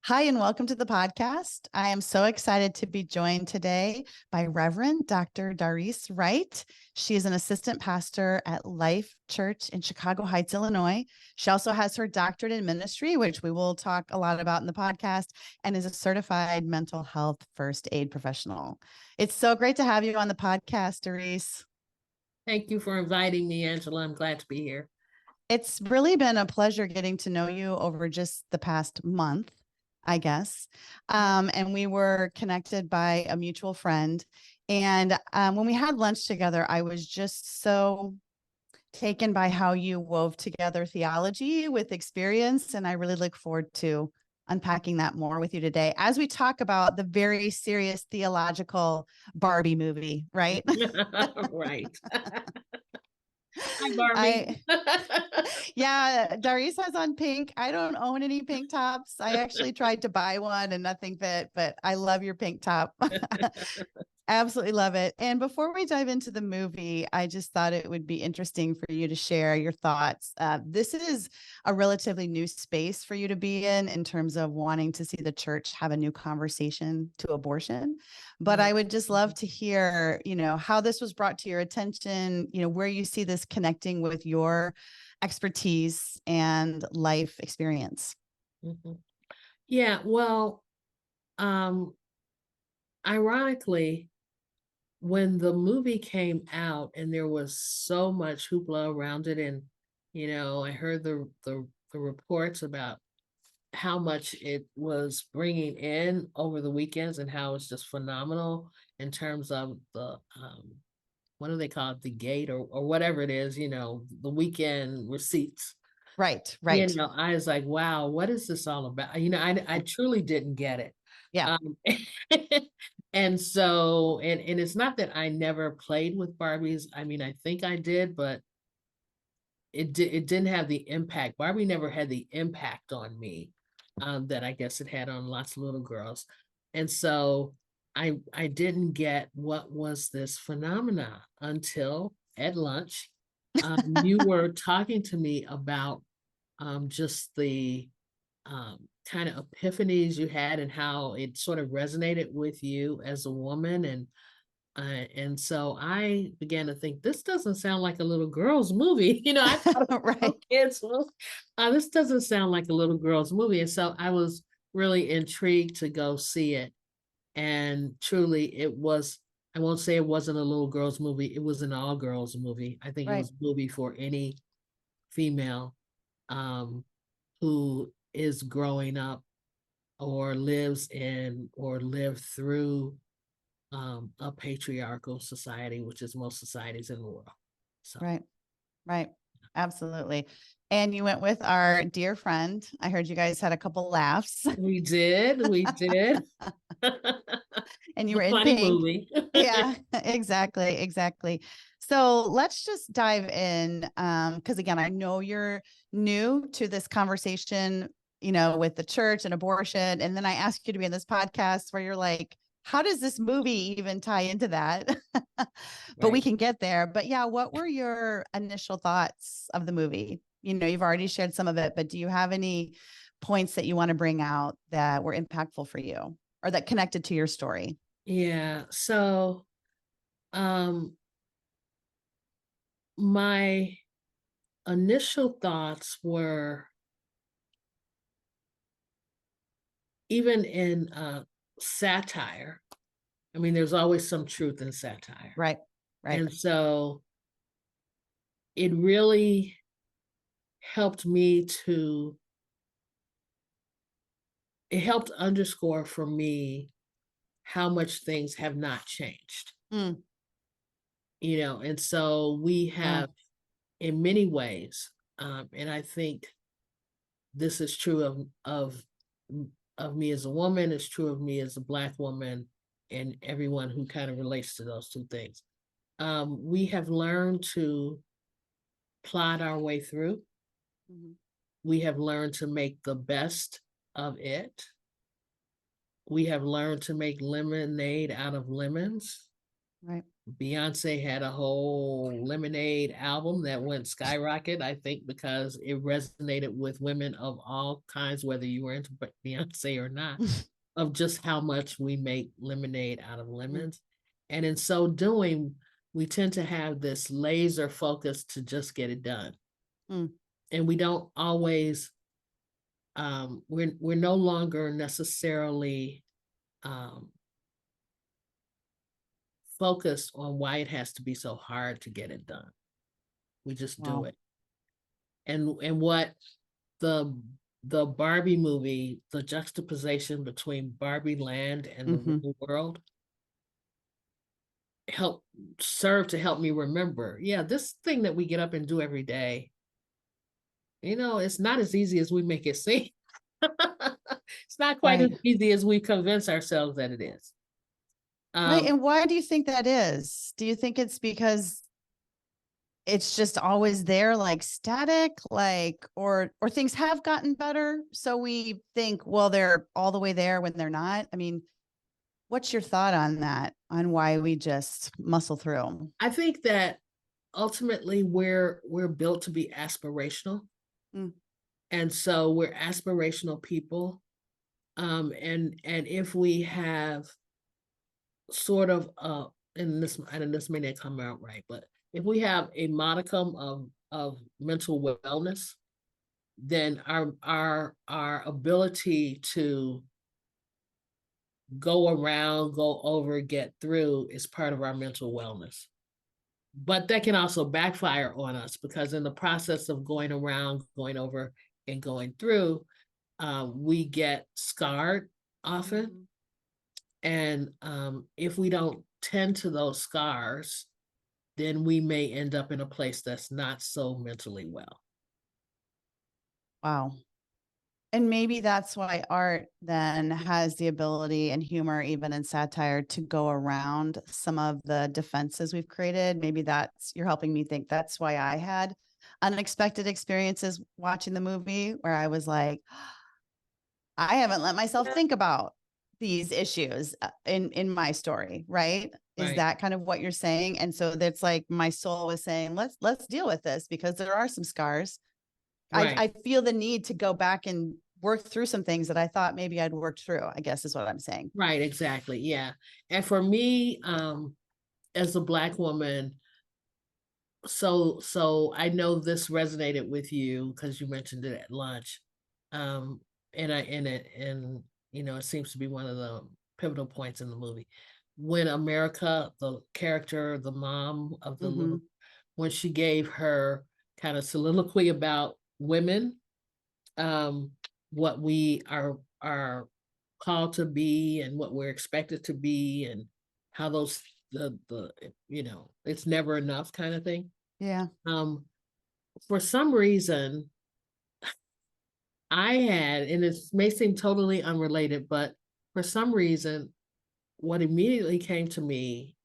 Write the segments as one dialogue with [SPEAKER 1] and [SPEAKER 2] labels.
[SPEAKER 1] Hi, and welcome to the podcast. I am so excited to be joined today by Reverend Dr. Darice Wright. She is an assistant pastor at Life Church in Chicago Heights, Illinois. She also has her doctorate in ministry, which we will talk a lot about in the podcast, and is a certified mental health first aid professional. It's so great to have you on the podcast, Darice.
[SPEAKER 2] Thank you for inviting me, Angela. I'm glad to be here.
[SPEAKER 1] It's really been a pleasure getting to know you over just the past month, I guess. And we were connected by a mutual friend. And when we had lunch together, I was just so taken by how you wove together theology with experience. And I really look forward to unpacking that more with you today as we talk about the very serious theological Barbie movie, right?
[SPEAKER 2] Right. Hi, Barbie.
[SPEAKER 1] Yeah, Darice has on pink. I don't own any pink tops. I actually tried to buy one and nothing fit, but I love your pink top. Absolutely love it. And before we dive into the movie, I just thought it would be interesting for you to share your thoughts. This is a relatively new space for you to be in terms of wanting to see the church have a new conversation to abortion. But I would just love to hear, how this was brought to your attention, where you see this connecting with your expertise and life experience.
[SPEAKER 2] Mm-hmm. Yeah, well, ironically, when the movie came out and there was so much hoopla around it, and I heard the reports about how much it was bringing in over the weekends and how it's just phenomenal in terms of the what do they call it, the gate or whatever it is, the weekend receipts.
[SPEAKER 1] Right.
[SPEAKER 2] I was like, wow, what is this all about? I truly didn't get it.
[SPEAKER 1] Yeah.
[SPEAKER 2] And so, and it's not that I never played with Barbies. I mean, I think I did, but it didn't have the impact. Barbie never had the impact on me that I guess it had on lots of little girls. And so I didn't get what was this phenomena until at lunch. You were talking to me about just the kind of epiphanies you had and how it sort of resonated with you as a woman. And so I began to think, this doesn't sound like a little girl's movie. I thought
[SPEAKER 1] Right.
[SPEAKER 2] kids, this doesn't sound like a little girl's movie. And so I was really intrigued to go see it. And truly, it was, I won't say it wasn't a little girl's movie. It was an all girls movie. I think it was a movie for any female who is growing up or lives in or lived through a patriarchal society, which is most societies in the world. So.
[SPEAKER 1] Right. Absolutely. And you went with our dear friend. I heard you guys had a couple laughs.
[SPEAKER 2] We did.
[SPEAKER 1] And you were in
[SPEAKER 2] funny
[SPEAKER 1] pink.
[SPEAKER 2] Movie.
[SPEAKER 1] Yeah, exactly. So let's just dive in. Because again, I know you're new to this conversation, with the church and abortion. And then I asked you to be in this podcast where you're like, how does this movie even tie into that? But we can get there. But yeah, what were your initial thoughts of the movie? You've already shared some of it, but do you have any points that you want to bring out that were impactful for you or that connected to your story?
[SPEAKER 2] Yeah. So, my initial thoughts were, even in satire, I mean, there's always some truth in satire.
[SPEAKER 1] Right.
[SPEAKER 2] And so it really helped me it helped underscore for me how much things have not changed. And so we have, in many ways, and I think this is true of me as a woman, it's true of me as a Black woman, and everyone who kind of relates to those two things. We have learned to plod our way through. We have learned to make the best of it. We have learned to make lemonade out of lemons.
[SPEAKER 1] Right.
[SPEAKER 2] Beyonce had a whole Lemonade album that went skyrocket, I think, because it resonated with women of all kinds, whether you were into Beyonce or not, of just how much we make lemonade out of lemons. And in so doing, we tend to have this laser focus to just get it done.
[SPEAKER 1] Mm.
[SPEAKER 2] And we don't always, we're no longer necessarily focused on why it has to be so hard to get it done. We just do
[SPEAKER 1] Wow.
[SPEAKER 2] it. And what the Barbie movie, the juxtaposition between Barbieland and the real world served to help me remember, yeah, this thing that we get up and do every day, you know, it's not as easy as we make it seem. It's not quite as
[SPEAKER 1] Right.
[SPEAKER 2] easy as we convince ourselves that it is.
[SPEAKER 1] Right. And why do you think that is? Do you think it's because it's just always there, like static, like, or things have gotten better, so we think, well, they're all the way there when they're not? I mean, what's your thought on that, on why we just muscle through?
[SPEAKER 2] I think that ultimately we're built to be aspirational.
[SPEAKER 1] Mm.
[SPEAKER 2] And so we're aspirational people. And if we have sort of and this may not come out right, but if we have a modicum of mental wellness, then our ability to go around, go over, get through is part of our mental wellness. But that can also backfire on us, because in the process of going around, going over, and going through, we get scarred often. And if we don't tend to those scars, then we may end up in a place that's not so mentally well.
[SPEAKER 1] Wow. And maybe that's why art then has the ability, and humor, even in satire, to go around some of the defenses we've created. Maybe that's, you're helping me think that's why I had unexpected experiences watching the movie where I was like, I haven't let myself think about these issues in my story, right? Is that kind of what you're saying? And so that's like my soul was saying, let's deal with this, because there are some scars. I feel the need to go back and work through some things that I thought maybe I'd worked through, I guess is what I'm saying.
[SPEAKER 2] Right, exactly. Yeah. And for me, as a Black woman, so I know this resonated with you because you mentioned it at lunch. And you know, it seems to be one of the pivotal points in the movie. When America, the character, the mom of the little, when she gave her kind of soliloquy about women, what we are called to be and what we're expected to be, and how those the you know, it's never enough kind of thing.
[SPEAKER 1] Yeah.
[SPEAKER 2] For some reason, I had, and it may seem totally unrelated, but for some reason, what immediately came to me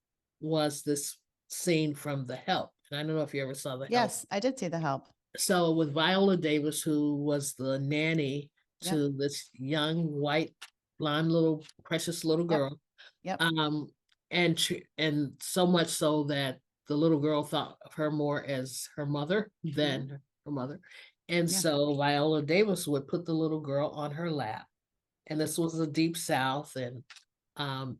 [SPEAKER 2] was this scene from The Help. And I don't know if you ever saw The Help.
[SPEAKER 1] Yes, I did see The Help.
[SPEAKER 2] So with Viola Davis, who was the nanny to this young white blonde little precious little girl.
[SPEAKER 1] Yep.
[SPEAKER 2] And so much so that the little girl thought of her more as her mother than her mother. And so Viola Davis would put the little girl on her lap. And this was the Deep South and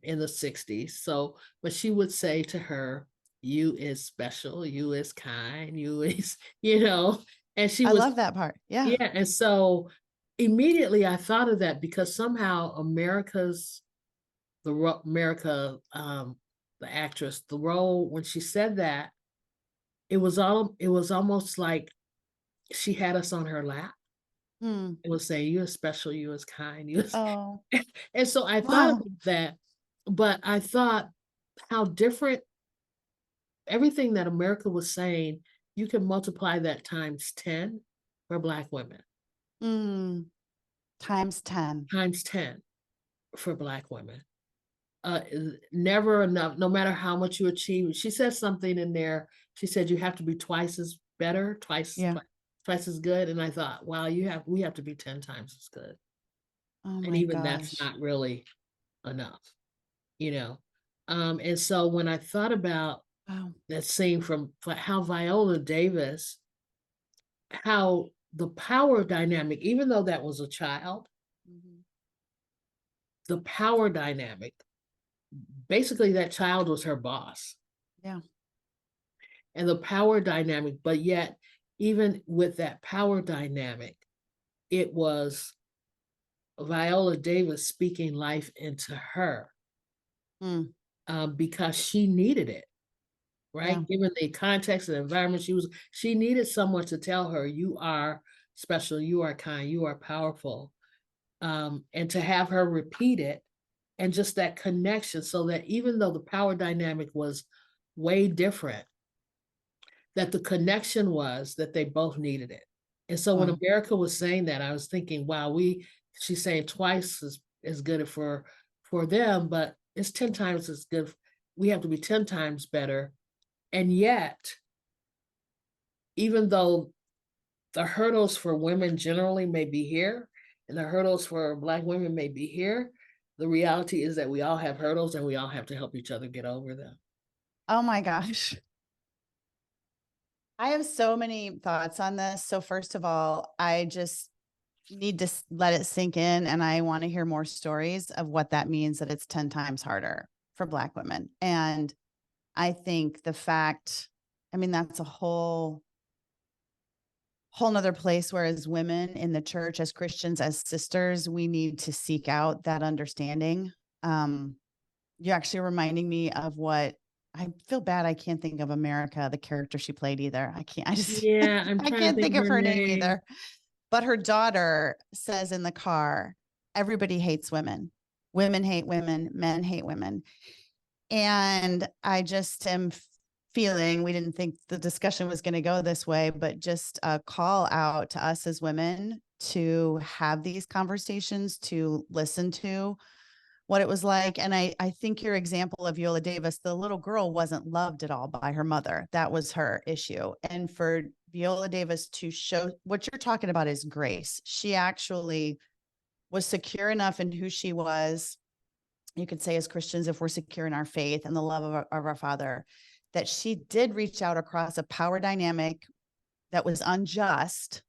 [SPEAKER 2] in the 60s. So, but she would say to her, "You is special, you is kind, you is," you know, and she
[SPEAKER 1] I
[SPEAKER 2] was,
[SPEAKER 1] love that part. Yeah.
[SPEAKER 2] yeah. And so immediately I thought of that, because somehow America, the actress, the role, when she said that, it was almost like she had us on her lap. It was saying, "You are special, you is kind, you is,"
[SPEAKER 1] Oh,
[SPEAKER 2] and so I thought
[SPEAKER 1] wow.
[SPEAKER 2] about that, but I thought how different everything that America was saying, you can multiply that times 10 for Black women.
[SPEAKER 1] Times 10.
[SPEAKER 2] Times 10 for Black women. Never enough, no matter how much you achieve. She said something in there. She said you have to be twice as better, twice as good. And I thought, wow, we have to be 10 times as good.
[SPEAKER 1] Oh
[SPEAKER 2] And
[SPEAKER 1] my
[SPEAKER 2] even that's
[SPEAKER 1] gosh.
[SPEAKER 2] not really enough, you know. And so when I thought about
[SPEAKER 1] Wow.
[SPEAKER 2] that scene from how Viola Davis, how the power dynamic, even though that was a child,
[SPEAKER 1] Mhm.
[SPEAKER 2] the power dynamic, basically that child was her boss.
[SPEAKER 1] Yeah.
[SPEAKER 2] And the power dynamic, but yet, even with that power dynamic, it was Viola Davis speaking life into her
[SPEAKER 1] Mm.
[SPEAKER 2] because she needed it,
[SPEAKER 1] Yeah.
[SPEAKER 2] right? Given the context and environment she needed someone to tell her, you are special, you are kind, you are powerful. And to have her repeat it and just that connection, so that even though the power dynamic was way different, that the connection was that they both needed it. And so when
[SPEAKER 1] Wow.
[SPEAKER 2] America was saying that, I was thinking, wow, she's saying twice as good for them, but it's 10 times as good. We have to be 10 times better. And yet, even though the hurdles for women generally may be here, and the hurdles for Black women may be here, the reality is that we all have hurdles and we all have to help each other get over them.
[SPEAKER 1] Oh my gosh. I have so many thoughts on this. So first of all, I just need to let it sink in, and I want to hear more stories of what that means, that it's 10 times harder for Black women. And I think the fact, I mean, that's a whole nother place where, as women in the church, as Christians, as sisters, we need to seek out that understanding. You're actually reminding me of what, I feel bad I can't think of America, the character she played either. I just
[SPEAKER 2] Yeah, I'm
[SPEAKER 1] I
[SPEAKER 2] trying to
[SPEAKER 1] can't
[SPEAKER 2] think
[SPEAKER 1] think
[SPEAKER 2] of
[SPEAKER 1] of
[SPEAKER 2] her
[SPEAKER 1] her name
[SPEAKER 2] name.
[SPEAKER 1] either. But her daughter says in the car, everybody hates women. Women hate women, men hate women. And I just am feeling, we didn't think the discussion was going to go this way, but just a call out to us as women to have these conversations, to listen to what it was like. And I think your example of Viola Davis, the little girl wasn't loved at all by her mother. That was her issue. And for Viola Davis to show, what you're talking about is grace. She actually was secure enough in who she was. You could say, as Christians, if we're secure in our faith and the love of our Father, that she did reach out across a power dynamic that was unjust.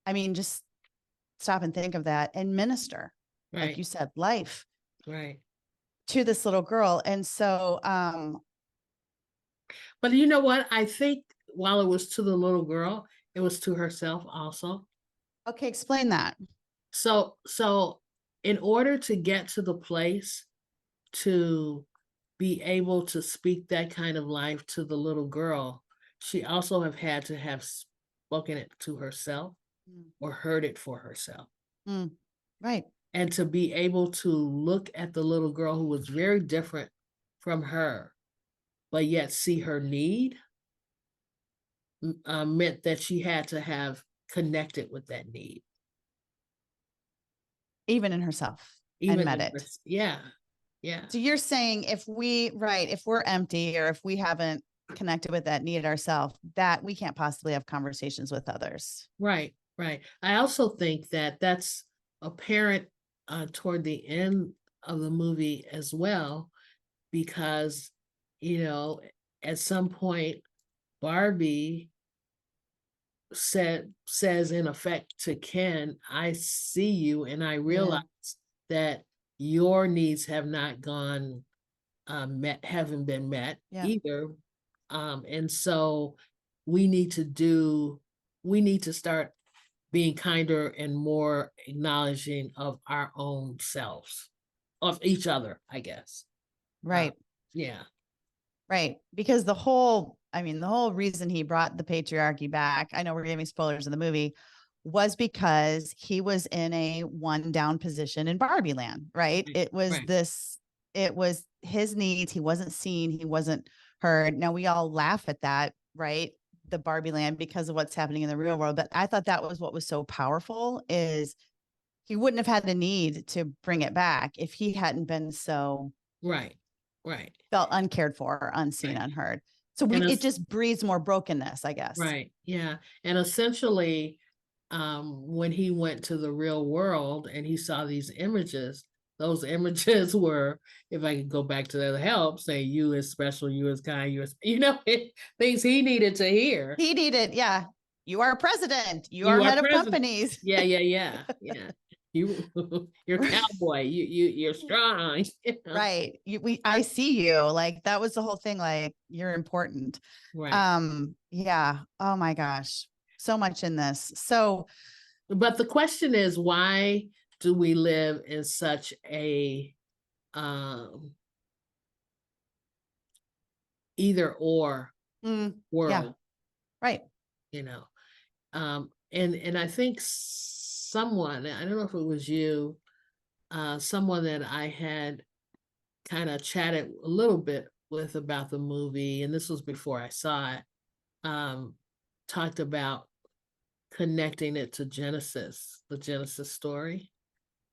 [SPEAKER 1] I mean, just stop and think of that and minister, like you
[SPEAKER 2] Right,
[SPEAKER 1] said, life
[SPEAKER 2] right.
[SPEAKER 1] to this little girl. And so,
[SPEAKER 2] But you know what? I think while it was to the little girl, it was to herself also.
[SPEAKER 1] okay, explain that.
[SPEAKER 2] So in order to get to the place to be able to speak that kind of life to the little girl, she also have had to have spoken it to herself
[SPEAKER 1] Mm,
[SPEAKER 2] or heard it for herself.
[SPEAKER 1] mm, right.
[SPEAKER 2] And to be able to look at the little girl who was very different from her, but yet see her need, meant that she had to have connected with that need.
[SPEAKER 1] Even in herself, and
[SPEAKER 2] Even
[SPEAKER 1] met
[SPEAKER 2] in her,
[SPEAKER 1] it.
[SPEAKER 2] yeah, yeah,
[SPEAKER 1] So you're saying, if we, right, if we're empty, or if we haven't connected with that need ourselves, that we can't possibly have conversations with others.
[SPEAKER 2] right, right. I also think that that's apparent toward the end of the movie as well, because, you know, at some point, Barbie says in effect to Ken, I see you and I
[SPEAKER 1] Yeah.
[SPEAKER 2] realize that your needs have not gone haven't been met
[SPEAKER 1] Yeah.
[SPEAKER 2] either. And so we need to start being kinder and more acknowledging of our own selves, of each other, I guess. Uh,
[SPEAKER 1] Right.
[SPEAKER 2] yeah,
[SPEAKER 1] Right. Because the whole, I mean, the whole reason he brought the patriarchy back, I know we're giving spoilers in the movie, was because he was in a one down position in Barbieland, right?
[SPEAKER 2] right,
[SPEAKER 1] It was
[SPEAKER 2] right,
[SPEAKER 1] this, it was his needs. He wasn't seen, he wasn't heard. Now we all laugh at that, right? The Barbieland, because of what's happening in the real world. But I thought that was what was so powerful, is he wouldn't have had the need to bring it back if he hadn't been so
[SPEAKER 2] right, right,
[SPEAKER 1] felt uncared for, unseen,
[SPEAKER 2] right.
[SPEAKER 1] unheard. So
[SPEAKER 2] And
[SPEAKER 1] it just breeds more brokenness, I guess.
[SPEAKER 2] right, yeah. And essentially, when he went to the real world and he saw these images, those images were, if I could go back to the help, say you is special, you is kind, you is, things he needed to hear.
[SPEAKER 1] He needed, yeah. You are president. You
[SPEAKER 2] You
[SPEAKER 1] are
[SPEAKER 2] are
[SPEAKER 1] head of
[SPEAKER 2] president.
[SPEAKER 1] companies.
[SPEAKER 2] Yeah. You're cowboy. You're strong.
[SPEAKER 1] Right. I see you. Like that was the whole thing. Like you're important.
[SPEAKER 2] Right.
[SPEAKER 1] Yeah. Oh my gosh. So much in this. So,
[SPEAKER 2] But the question is, why do we live in such a either or
[SPEAKER 1] yeah,
[SPEAKER 2] world?
[SPEAKER 1] right.
[SPEAKER 2] And I think someone, I don't know if it was you, someone that I had kind of chatted a little bit with about the movie, and this was before I saw it, talked about connecting it to Genesis, the Genesis story.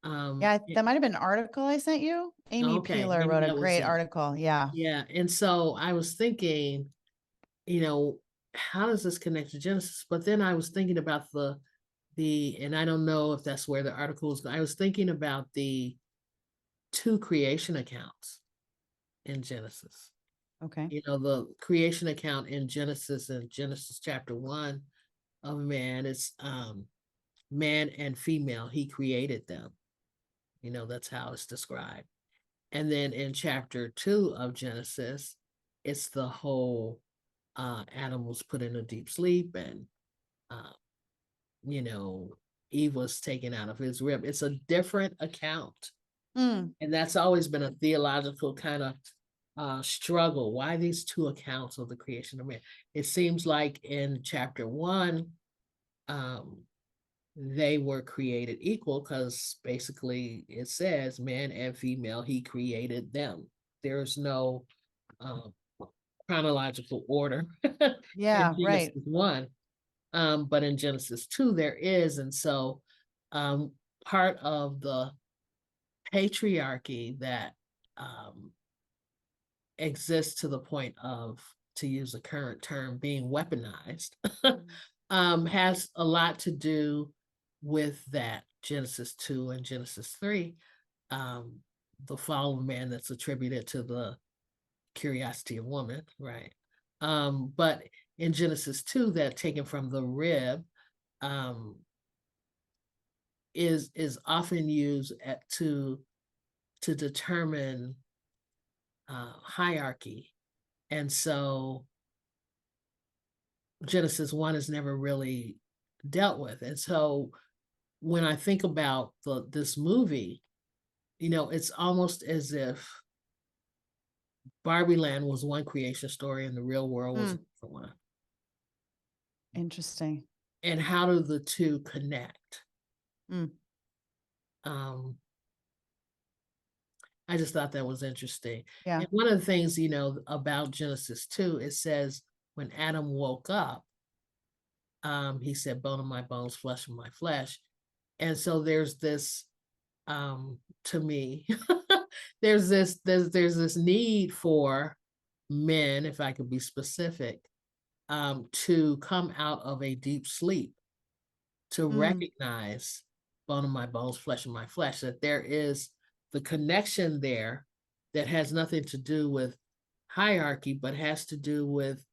[SPEAKER 1] Yeah, that might have been an article I sent you. Amy
[SPEAKER 2] Okay,
[SPEAKER 1] Peeler
[SPEAKER 2] maybe
[SPEAKER 1] wrote a
[SPEAKER 2] that was
[SPEAKER 1] great
[SPEAKER 2] it.
[SPEAKER 1] article. Yeah.
[SPEAKER 2] Yeah, and so I was thinking, how does this connect to Genesis? But then I was thinking about and I don't know if that's where the article is. I was thinking about the two creation accounts in Genesis.
[SPEAKER 1] Okay.
[SPEAKER 2] The creation account in Genesis chapter 1 of man is man and female, he created them. That's how it's described. And then in chapter 2 of Genesis, it's the whole Adam was put in a deep sleep, and Eve was taken out of his rib. It's a different account. And that's always been a theological kind of struggle. Why these two accounts of the creation of man? It seems like in chapter 1, they were created equal, because basically it says man and female, he created them. There's no chronological order
[SPEAKER 1] Yeah,
[SPEAKER 2] in
[SPEAKER 1] right.
[SPEAKER 2] Genesis 1. But in Genesis 2, there is. And so part of the patriarchy that exists to the point of, to use a current term, being weaponized, has a lot to do with that Genesis 2 and Genesis 3, the fall of man that's attributed to the curiosity of woman, right? But in Genesis 2, that taken from the rib, is often used to determine hierarchy. And so Genesis 1 is never really dealt with. And so when I think about this movie, it's almost as if Barbieland was one creation story and the real world was a different one.
[SPEAKER 1] Interesting.
[SPEAKER 2] And how do the two connect? I just thought that was interesting.
[SPEAKER 1] Yeah.
[SPEAKER 2] And one of the things, about Genesis 2, it says when Adam woke up, he said, bone of my bones, flesh of my flesh. And so there's this, to me, there's this need for men, if I could be specific, to come out of a deep sleep, to recognize bone of my bones, flesh of my flesh, that there is the connection there that has nothing to do with hierarchy, but has to do with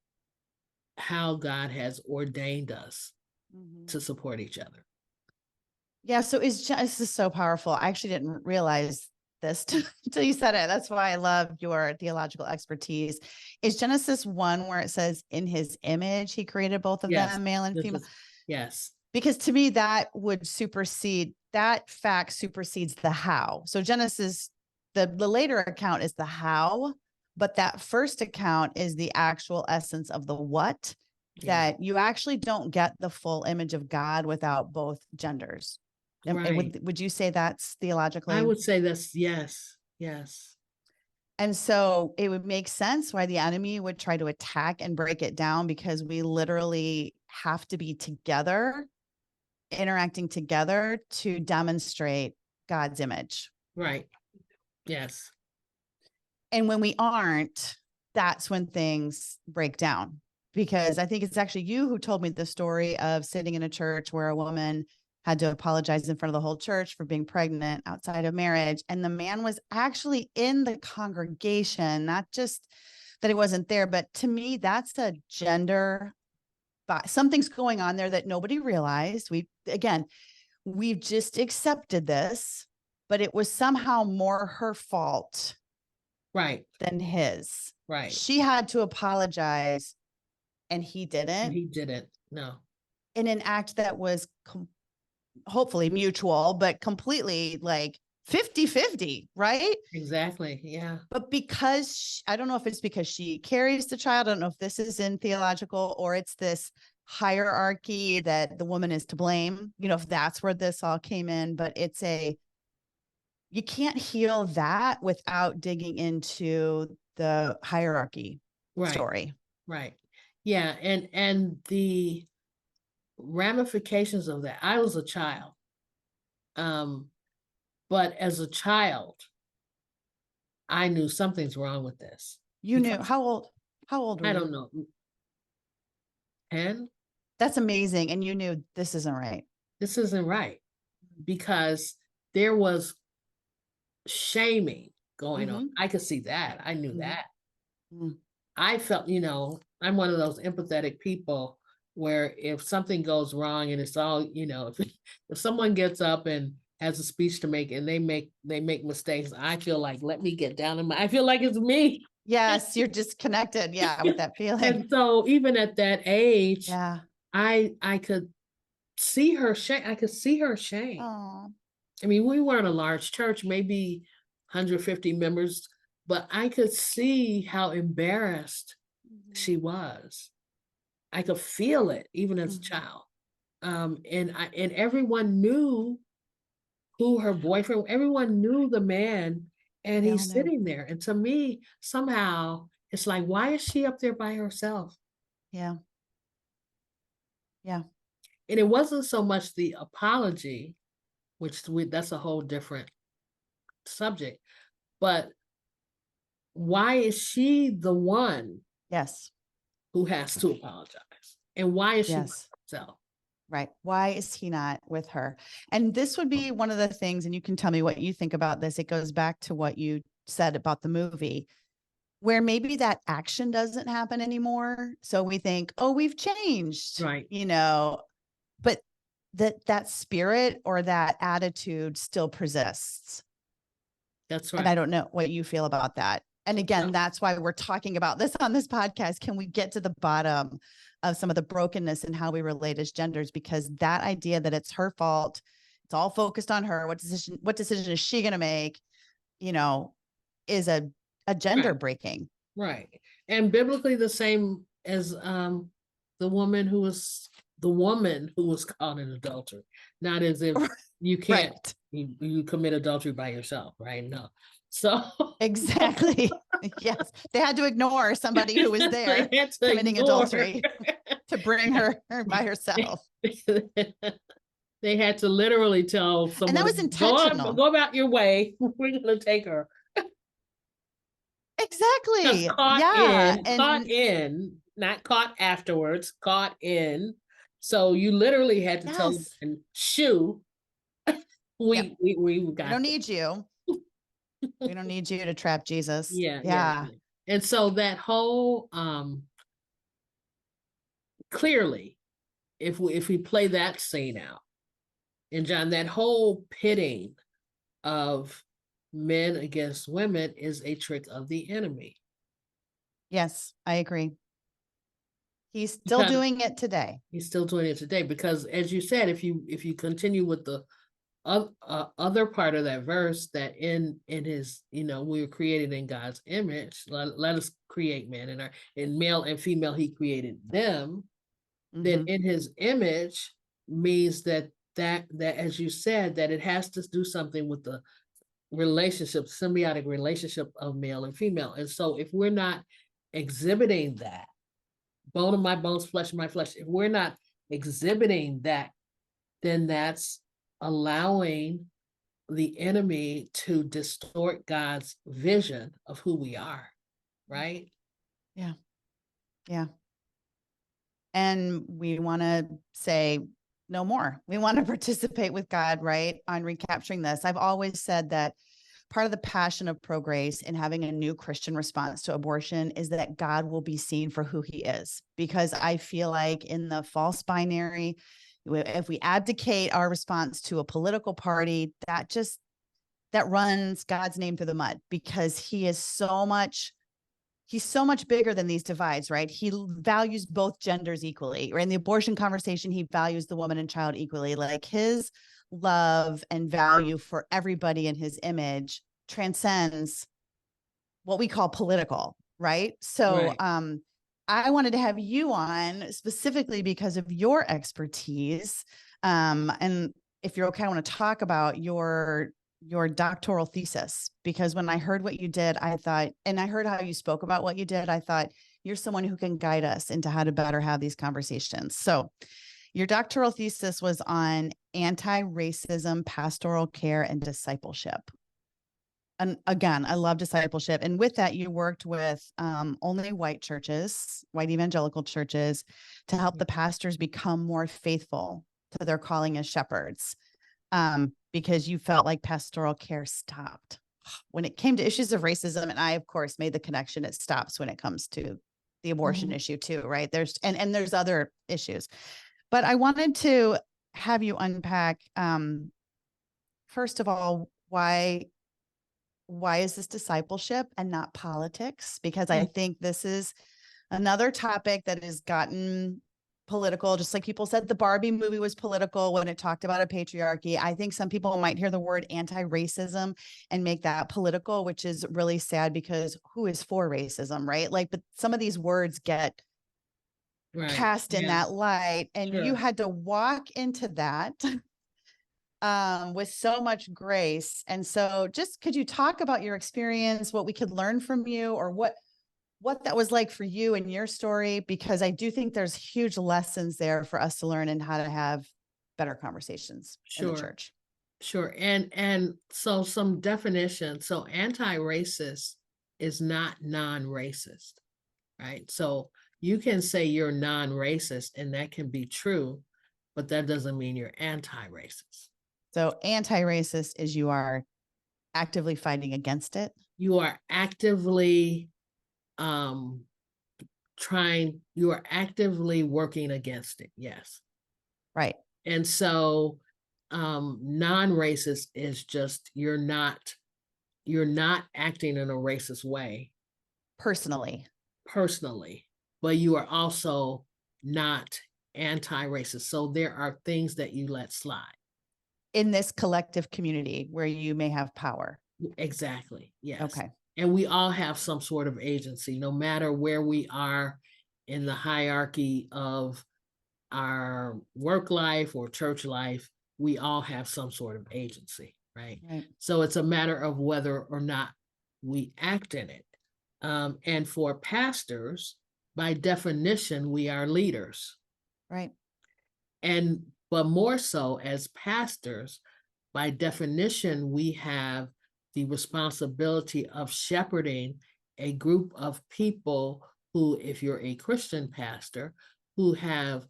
[SPEAKER 2] how God has ordained us to support each other.
[SPEAKER 1] Yeah. So this is so powerful. I actually didn't realize this until you said it. That's why I love your theological expertise. Is Genesis 1 where it says in his image, he created both of them, male and female?
[SPEAKER 2] Yes.
[SPEAKER 1] Because to me, that fact supersedes the how. So Genesis, the later account is the how, but that first account is the actual essence of the what, that you actually don't get the full image of God without both genders.
[SPEAKER 2] Right.
[SPEAKER 1] Would you say that's theologically?
[SPEAKER 2] I would say that's yes.
[SPEAKER 1] And so it would make sense why the enemy would try to attack and break it down, because we literally have to be together, interacting together to demonstrate God's image.
[SPEAKER 2] Right. Yes.
[SPEAKER 1] And when we aren't, that's when things break down. Because I think it's actually you who told me the story of sitting in a church where a woman had to apologize in front of the whole church for being pregnant outside of marriage. And the man was actually in the congregation, not just that he wasn't there, but to me, that's a gender, something's going on there that nobody realized. We've just accepted this, but it was somehow more her fault
[SPEAKER 2] Right.
[SPEAKER 1] than his.
[SPEAKER 2] Right.
[SPEAKER 1] She had to apologize and he didn't.
[SPEAKER 2] He didn't. No.
[SPEAKER 1] In an act that was hopefully mutual, but completely like 50-50, right?
[SPEAKER 2] Exactly. Yeah.
[SPEAKER 1] But because I don't know if it's because she carries the child, I don't know if this is in theological or it's this hierarchy that the woman is to blame, if that's where this all came in, but you can't heal that without digging into the hierarchy story.
[SPEAKER 2] Right. Yeah. And the ramifications of that. I was a child. But as a child, I knew something's wrong with this.
[SPEAKER 1] You knew how old were you?
[SPEAKER 2] I don't know. 10?
[SPEAKER 1] That's amazing. And you knew this isn't right.
[SPEAKER 2] This isn't right because there was shaming going on. I could see that. I knew that. I felt, I'm one of those empathetic people where if something goes wrong and it's all, if someone gets up and has a speech to make and they make mistakes, I feel like, let me get down I feel like it's me.
[SPEAKER 1] Yes, you're disconnected. Yeah, with that feeling.
[SPEAKER 2] And so even at that age,
[SPEAKER 1] yeah,
[SPEAKER 2] I could see her shame. I could see her shame.
[SPEAKER 1] Aww.
[SPEAKER 2] I mean, we weren't a large church, maybe 150 members, but I could see how embarrassed she was. I could feel it even as a child. And everyone knew who her boyfriend, everyone knew the man, and he's sitting there. And to me, somehow it's like, why is she up there by herself?
[SPEAKER 1] Yeah. Yeah.
[SPEAKER 2] And it wasn't so much the apology, which that's a whole different subject, but why is she the one?
[SPEAKER 1] Yes.
[SPEAKER 2] Who has to apologize? And why is she herself?
[SPEAKER 1] Right. Why is he not with her? And this would be one of the things, and you can tell me what you think about this. It goes back to what you said about the movie, where maybe that action doesn't happen anymore. So we think, oh, we've changed,
[SPEAKER 2] right?
[SPEAKER 1] But that spirit or that attitude still persists.
[SPEAKER 2] That's right.
[SPEAKER 1] And I don't know what you feel about that. And again, that's why we're talking about this on this podcast. Can we get to the bottom of some of the brokenness and how we relate as genders? Because that idea that it's her fault, it's all focused on her. What decision is she going to make? Is a gender breaking.
[SPEAKER 2] Right. And biblically the same as the woman who was caught in adultery. Not as if you can't you commit adultery by yourself, right? No. So
[SPEAKER 1] exactly. Yes. They had to ignore somebody who was there committing adultery to bring her by herself.
[SPEAKER 2] They had to literally tell someone,
[SPEAKER 1] and that was intentional.
[SPEAKER 2] Go about your way. We're going to take her.
[SPEAKER 1] Exactly.
[SPEAKER 2] Caught in, not caught afterwards, caught in. So you literally had to tell them, shoo. We
[SPEAKER 1] don't need you. We don't need you to trap Jesus.
[SPEAKER 2] Yeah. And so that whole clearly, if we play that scene out, and John, that whole pitting of men against women is a trick of the enemy.
[SPEAKER 1] Yes, I agree. He's still doing it today.
[SPEAKER 2] He's still doing it today because, as you said, if you continue with the other part of that verse, that in his, we were created in God's image. Let us create man in male and female. He created them. Then in his image means that as you said, that it has to do something with the relationship, symbiotic relationship of male and female. And so if we're not exhibiting that, bone of my bones, flesh of my flesh, if we're not exhibiting that, then that's allowing the enemy to distort God's vision of who we are, right?
[SPEAKER 1] Yeah. Yeah. And we want to say, no more. We want to participate with God, right? On recapturing this. I've always said that part of the passion of ProGrace and having a new Christian response to abortion is that God will be seen for who he is. Because I feel like in the false binary, if we abdicate our response to a political party, that runs God's name through the mud, because he's so much bigger than these divides, right? He values both genders equally. Or in the abortion conversation, he values the woman and child equally. Like his love and value for everybody in his image transcends what we call political, right? So
[SPEAKER 2] Right.
[SPEAKER 1] I wanted to have you on specifically because of your expertise. And if you're okay, I want to talk about your doctoral thesis, because when I heard what you did, I thought, and I heard how you spoke about what you did, I thought you're someone who can guide us into how to better have these conversations. So your doctoral thesis was on anti-racism, pastoral care, and discipleship. And again, I love discipleship. And with that, you worked with only white churches, white evangelical churches, to help the pastors become more faithful to their calling as shepherds, because you felt like pastoral care stopped when it came to issues of racism. And I, of course, made the connection. It stops when it comes to the abortion issue too, right? And there's other issues. But I wanted to have you unpack, first of all, why is this discipleship and not politics? Because I think this is another topic that has gotten political. Just like people said the Barbie movie was political when it talked about a patriarchy. I think some people might hear the word anti-racism and make that political, which is really sad, because who is for racism, right? Like, but some of these words get cast in that light, and you had to walk into that with so much grace. And so just, could you talk about your experience, what we could learn from you, or what that was like for you and your story? Because I do think there's huge lessons there for us to learn and how to have better conversations in the church.
[SPEAKER 2] Sure. And so some definition. So anti-racist is not non-racist, right? So you can say you're non-racist, and that can be true, but that doesn't mean you're anti-racist.
[SPEAKER 1] So anti-racist is you are actively fighting against it.
[SPEAKER 2] You are actively you are actively working against it. Yes.
[SPEAKER 1] Right.
[SPEAKER 2] And so non-racist is just you're not acting in a racist way
[SPEAKER 1] personally,
[SPEAKER 2] but you are also not anti-racist. So there are things that you let slide
[SPEAKER 1] in this collective community where you may have power.
[SPEAKER 2] Exactly. Yes.
[SPEAKER 1] Okay.
[SPEAKER 2] And we all have some sort of agency, no matter where we are in the hierarchy of our work life or church life. We all have some sort of agency, right? So it's a matter of whether or not we act in it. And for pastors, by definition, we are leaders.
[SPEAKER 1] Right.
[SPEAKER 2] But more so as pastors, by definition, we have the responsibility of shepherding a group of people who, if you're a Christian pastor, who have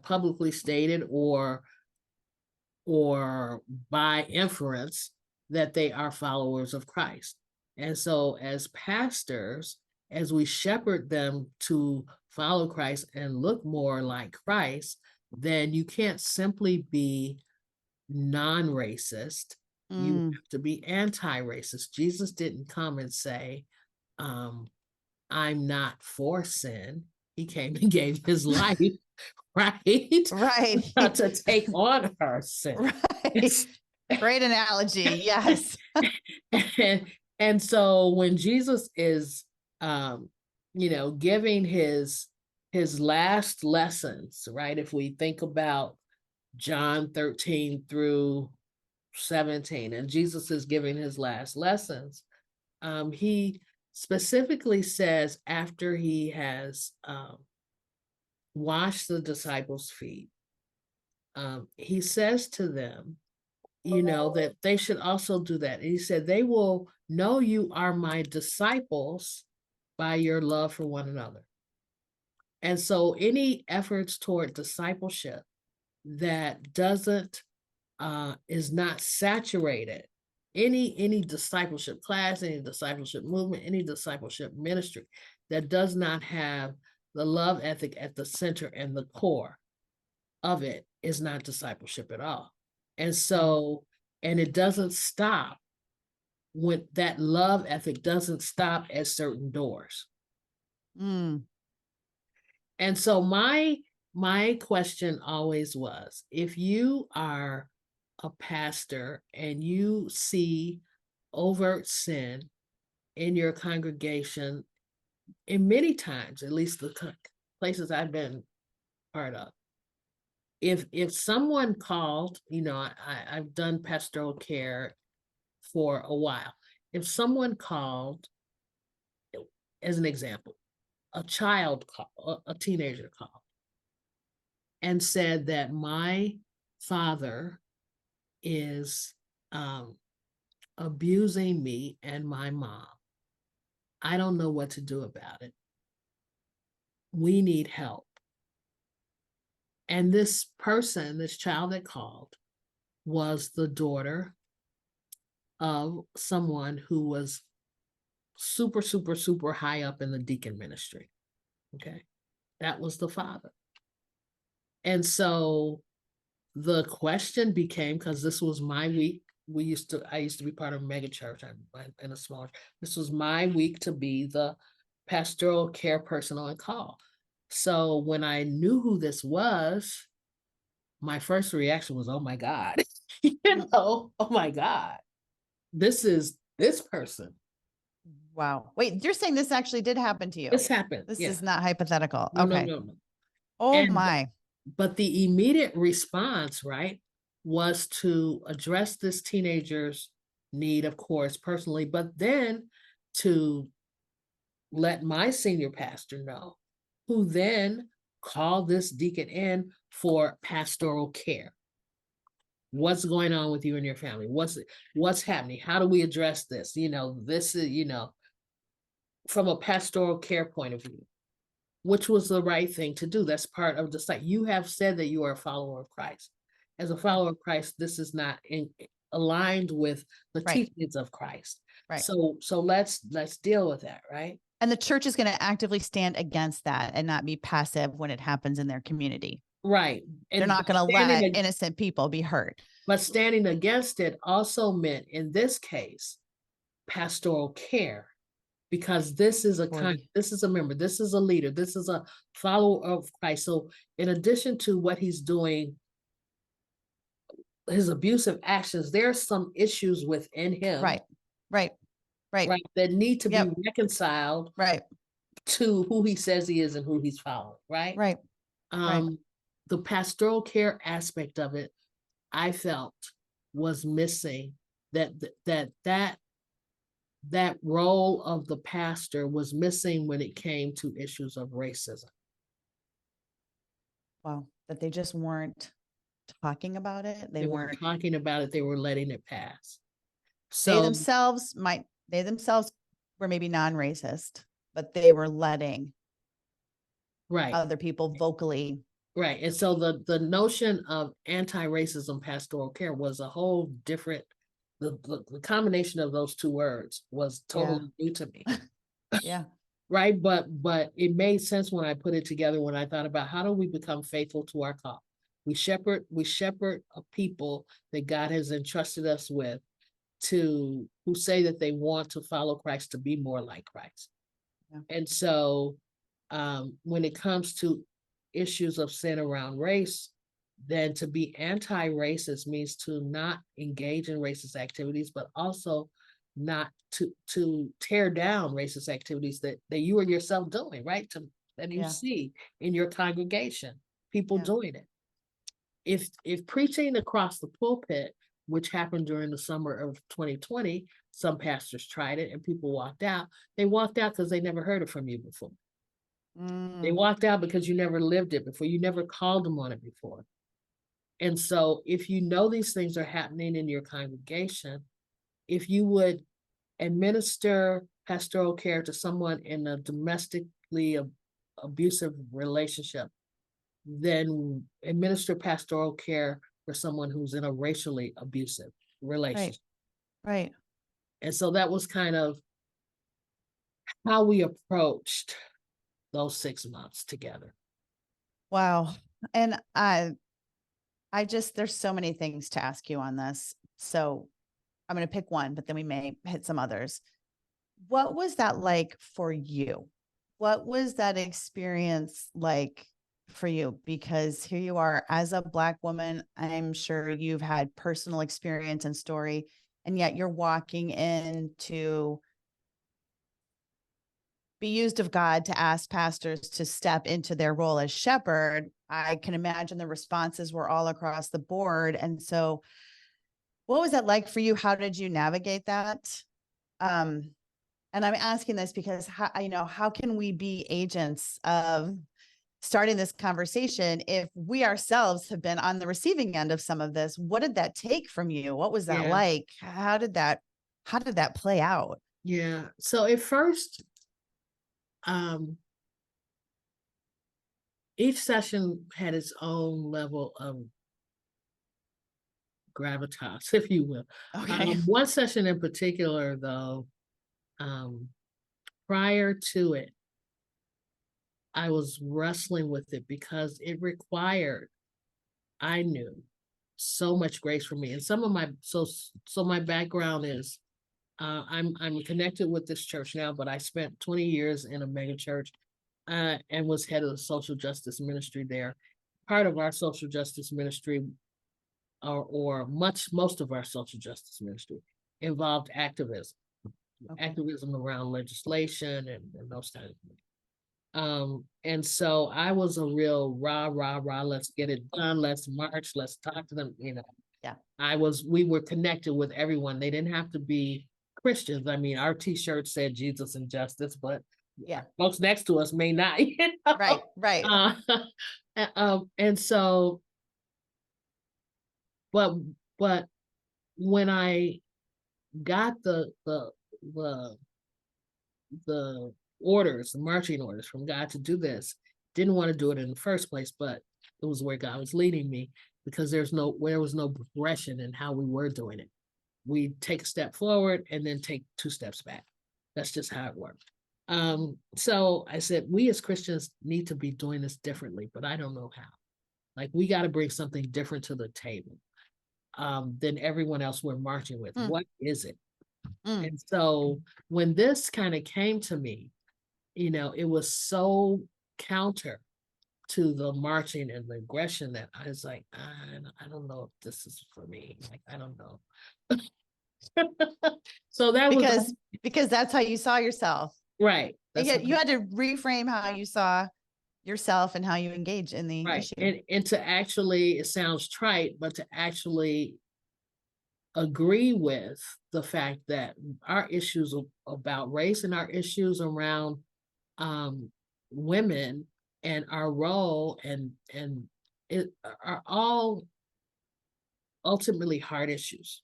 [SPEAKER 2] publicly stated or by inference that they are followers of Christ. And so as pastors, as we shepherd them to follow Christ and look more like Christ, then you can't simply be non-racist. You have to be anti-racist. Jesus didn't come and say, I'm not for sin. He came and gave his life, right?
[SPEAKER 1] Right.
[SPEAKER 2] To take on our sin.
[SPEAKER 1] Right. Great analogy. Yes.
[SPEAKER 2] and so when Jesus is, giving his last lessons, right? If we think about John 13 through 17, and Jesus is giving his last lessons, he specifically says, after he has washed the disciples' feet, he says to them, that they should also do that. And he said, they will know you are my disciples by your love for one another. And so any efforts toward discipleship that doesn't is not saturated, any discipleship class, any discipleship movement, any discipleship ministry that does not have the love ethic at the center and the core of it is not discipleship at all. And so, and it doesn't stop when that love ethic doesn't stop at certain doors.
[SPEAKER 1] Mm.
[SPEAKER 2] And so my question always was, if you are a pastor and you see overt sin in your congregation, and many times, at least the places I've been part of, if someone called, you know, I've done pastoral care for a while. If someone called, as an example, a child call, a teenager called, and said that my father is abusing me and my mom. I don't know what to do about it. We need help. And this person, this child that called, was the daughter of someone who was super, super, super high up in the deacon ministry. Okay. That was the father. And so the question became, because this was my week, I used to be part of a mega church in a smaller, this was my week to be the pastoral care person on call. So when I knew who this was, my first reaction was, oh my God, oh my God, this is this person.
[SPEAKER 1] Wow. Wait, you're saying this actually did happen to you?
[SPEAKER 2] This happened.
[SPEAKER 1] This
[SPEAKER 2] Yeah.
[SPEAKER 1] is not hypothetical.
[SPEAKER 2] No,
[SPEAKER 1] Okay.
[SPEAKER 2] no.
[SPEAKER 1] Oh
[SPEAKER 2] And
[SPEAKER 1] my.
[SPEAKER 2] But the immediate response, right, was to address this teenager's need, of course, personally, but then to let my senior pastor know, who then called this deacon in for pastoral care. What's going on with you and your family? What's happening? How do we address this? You know, this is, you know, from a pastoral care point of view, which was the right thing to do. That's part of the site. You have said that you are a follower of Christ. As a follower of Christ, this is not aligned with the teachings of Christ.
[SPEAKER 1] Right.
[SPEAKER 2] So let's deal with that, right?
[SPEAKER 1] And the church is going to actively stand against that and not be passive when it happens in their community.
[SPEAKER 2] Right.
[SPEAKER 1] They're not going to let innocent people be hurt.
[SPEAKER 2] But standing against it also meant, in this case, pastoral care, because this is a member, this is a leader, this is a follower of Christ. So in addition to what he's doing, his abusive actions, there are some issues within him. Right. That need to be reconciled. Right. To who he says he is and who he's following. Right. Right. The pastoral care aspect of it, I felt, was missing. That role of the pastor was missing when it came to issues of racism.
[SPEAKER 1] Wow, that they just weren't talking about it.
[SPEAKER 2] They weren't talking about it. They were letting it pass.
[SPEAKER 1] So they themselves were maybe non-racist, but they were letting other people vocally.
[SPEAKER 2] Right. And so the notion of anti-racism pastoral care was a whole different, the combination of those two words was totally new to me.
[SPEAKER 1] Yeah.
[SPEAKER 2] Right. But it made sense when I put it together, when I thought about how do we become faithful to our call? We shepherd a people that God has entrusted us with, who say that they want to follow Christ, to be more like Christ. Yeah. And so when it comes to issues of sin around race, then to be anti-racist means to not engage in racist activities, but also not to tear down racist activities that you are yourself doing, right? That you see in your congregation, people doing it. If preaching across the pulpit, which happened during the summer of 2020, some pastors tried it and people walked out. They walked out because they never heard it from you before. They walked out because you never lived it before. You never called them on it before. And so if you know these things are happening in your congregation, if you would administer pastoral care to someone in a domestically abusive relationship, then administer pastoral care for someone who's in a racially abusive relationship.
[SPEAKER 1] Right.
[SPEAKER 2] And so that was kind of how we approached those 6 months together.
[SPEAKER 1] Wow. And I just, there's so many things to ask you on this. So I'm going to pick one, but then we may hit some others. What was that like for you? What was that experience like for you? Because here you are as a Black woman. I'm sure you've had personal experience and story, and yet you're walking in to be used of God to ask pastors to step into their role as shepherd. I can imagine the responses were all across the board. And so what was that like for you? How did you navigate that? And I'm asking this because how can we be agents of starting this conversation if we ourselves have been on the receiving end of some of this? What did that take from you? What was that like? How did that play out?
[SPEAKER 2] Yeah. So at first, each session had its own level of gravitas, if you will.
[SPEAKER 1] Okay.
[SPEAKER 2] One session in particular, though, prior to it, I was wrestling with it because it required, I knew, so much grace from me. And some of my so my background is I'm connected with this church now, but I spent 20 years in a mega church and was head of the social justice ministry there. Part of our social justice ministry, or most of our social justice ministry, involved activism, activism around legislation and those kinds of things. And so I was a real rah, let's get it done, let's march, let's talk to them,
[SPEAKER 1] Yeah.
[SPEAKER 2] We were connected with everyone. They didn't have to be Christians. I mean, our t-shirt said Jesus and justice, but folks next to us may not,
[SPEAKER 1] Right.
[SPEAKER 2] And so, but when I got the orders, the marching orders from God to do this, didn't want to do it in the first place, but it was where God was leading me, because there was no progression in how we were doing it. We take a step forward and then take 2 steps back. That's just how it worked. So I said, we as Christians need to be doing this differently, but I don't know how. Like, we got to bring something different to the table than everyone else we're marching with. What is it? And so when this kind of came to me, it was so counter to the marching and the aggression that I was like, I don't know if this is for me. Like, I don't know. So that was
[SPEAKER 1] because that's how you saw yourself.
[SPEAKER 2] Right.
[SPEAKER 1] You had to reframe how you saw yourself and how you engage in the issue.
[SPEAKER 2] And to actually, it sounds trite, but to actually agree with the fact that our issues about race and our issues around women and our role and it are all ultimately hard issues,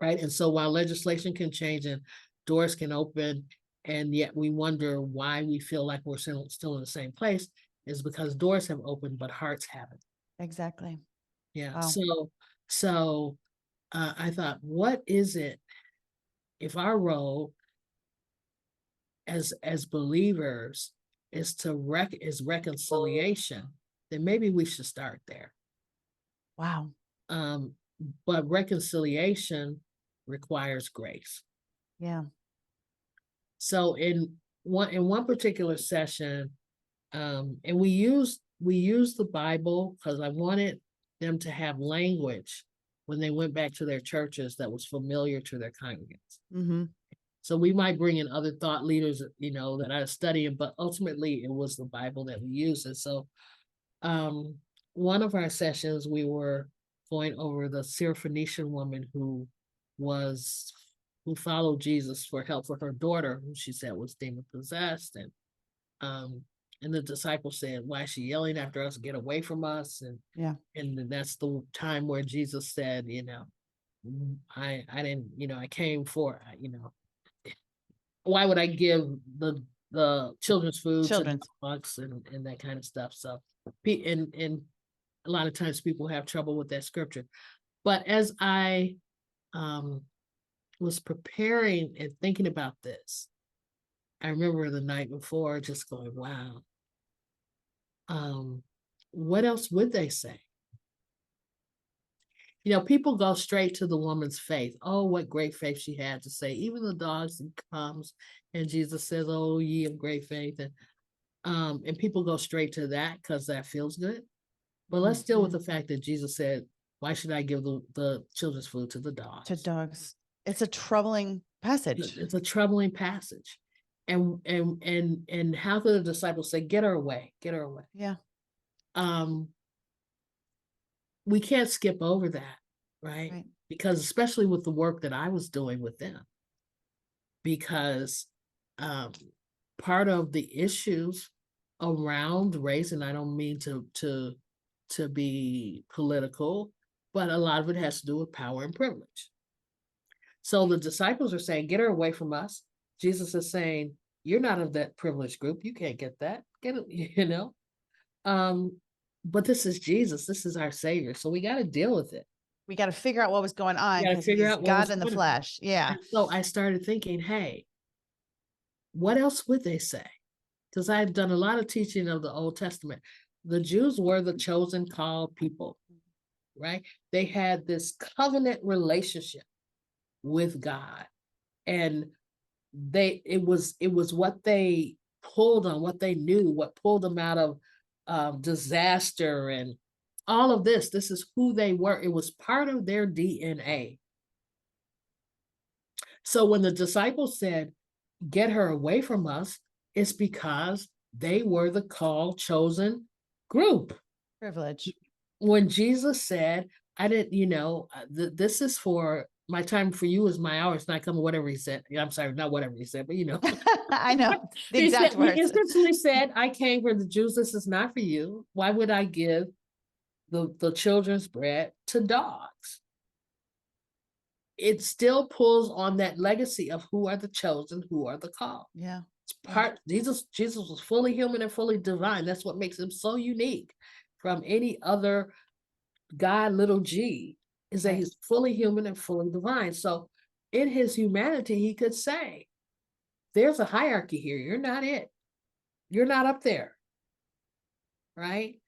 [SPEAKER 2] right? And so while legislation can change and doors can open, and yet we wonder why we feel like we're still in the same place, is because doors have opened, but hearts haven't.
[SPEAKER 1] Exactly.
[SPEAKER 2] Yeah. Wow. So I thought, what is it if our role as believers is reconciliation, then maybe we should start there.
[SPEAKER 1] Wow.
[SPEAKER 2] But reconciliation requires grace.
[SPEAKER 1] Yeah.
[SPEAKER 2] So in one particular session, and we used the Bible because I wanted them to have language when they went back to their churches that was familiar to their congregants.
[SPEAKER 1] Mm-hmm.
[SPEAKER 2] So we might bring in other thought leaders, that are studying, but ultimately it was the Bible that we used. And so one of our sessions, we were going over the Syrophoenician woman who followed Jesus for help for her daughter, who she said was demon possessed. And the disciples said, why is she yelling after us? Get away from us. And that's the time where Jesus said, I didn't, I came for, why would I give the the children's food
[SPEAKER 1] Children's.
[SPEAKER 2] to dogs and that kind of stuff. So, and a lot of times people have trouble with that scripture. But as I was preparing and thinking about this, I remember the night before just going, wow, what else would they say? You know, people go straight to the woman's faith. Oh, what great faith she had to say. Even the dogs comes and Jesus says, oh, ye of great faith. And people go straight to that because that feels good. But let's deal with the fact that Jesus said, why should I give the children's food to the dogs?
[SPEAKER 1] To dogs. It's a troubling passage.
[SPEAKER 2] It's a troubling passage. And how could the disciples say, get her away, get her away?
[SPEAKER 1] Yeah.
[SPEAKER 2] We can't skip over that, right? Because especially with the work that I was doing with them, because part of the issues around race, and I don't mean to be political, but a lot of it has to do with power and privilege. So the disciples are saying, get her away from us. Jesus is saying, you're not of that privileged group. You can't get that. Get it, you know? But this is Jesus. This is our Savior. So we got to deal with it.
[SPEAKER 1] We got to figure out what was going on.
[SPEAKER 2] We got to figure out
[SPEAKER 1] God in the flesh. Yeah.
[SPEAKER 2] And so I started thinking, hey, what else would they say? Because I had done a lot of teaching of the Old Testament. The Jews were the chosen, called people, right? They had this covenant relationship with God, and it was what they pulled on, what they knew, what pulled them out of disaster and all of this. This is who they were. It was part of their DNA. So when the disciples said, get her away from us, it's because they were the called, chosen group.
[SPEAKER 1] Privilege. When
[SPEAKER 2] Jesus said, I didn't, this is for my time, for you is my hour. It's not coming, whatever he said. I'm sorry, not whatever he said, but
[SPEAKER 1] I know the exact words.
[SPEAKER 2] He essentially said, I came for the Jews. This is not for you. Why would I give the children's bread to dogs? It still pulls on that legacy of who are the chosen, who are the called.
[SPEAKER 1] Yeah.
[SPEAKER 2] Jesus was fully human and fully divine. That's what makes him so unique from any other God, little g, is that he's fully human and fully divine. So in his humanity, he could say, there's a hierarchy here. You're not it. You're not up there. Right?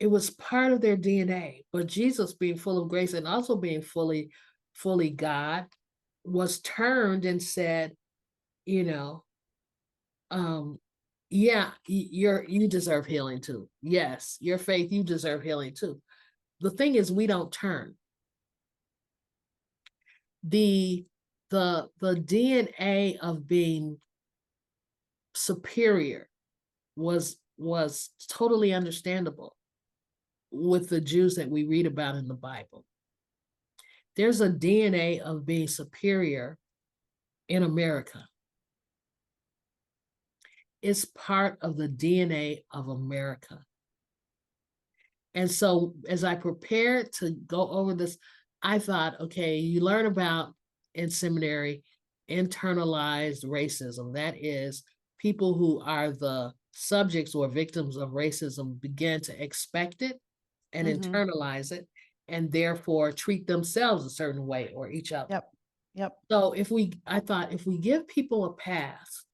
[SPEAKER 2] It was part of their DNA. But Jesus, being full of grace and also being fully God, was turned and said, yeah, you deserve healing too. Yes, your faith, you deserve healing too. The thing is, we don't turn. The DNA of being superior was totally understandable with the Jews that we read about in the Bible. There's a DNA of being superior in America. It's part of the DNA of America. And so as I prepared to go over this, I thought, okay, you learn about in seminary internalized racism. That is, people who are the subjects or victims of racism begin to expect it and internalize it, and therefore treat themselves a certain way or each other.
[SPEAKER 1] Yep.
[SPEAKER 2] So I thought if we give people a pass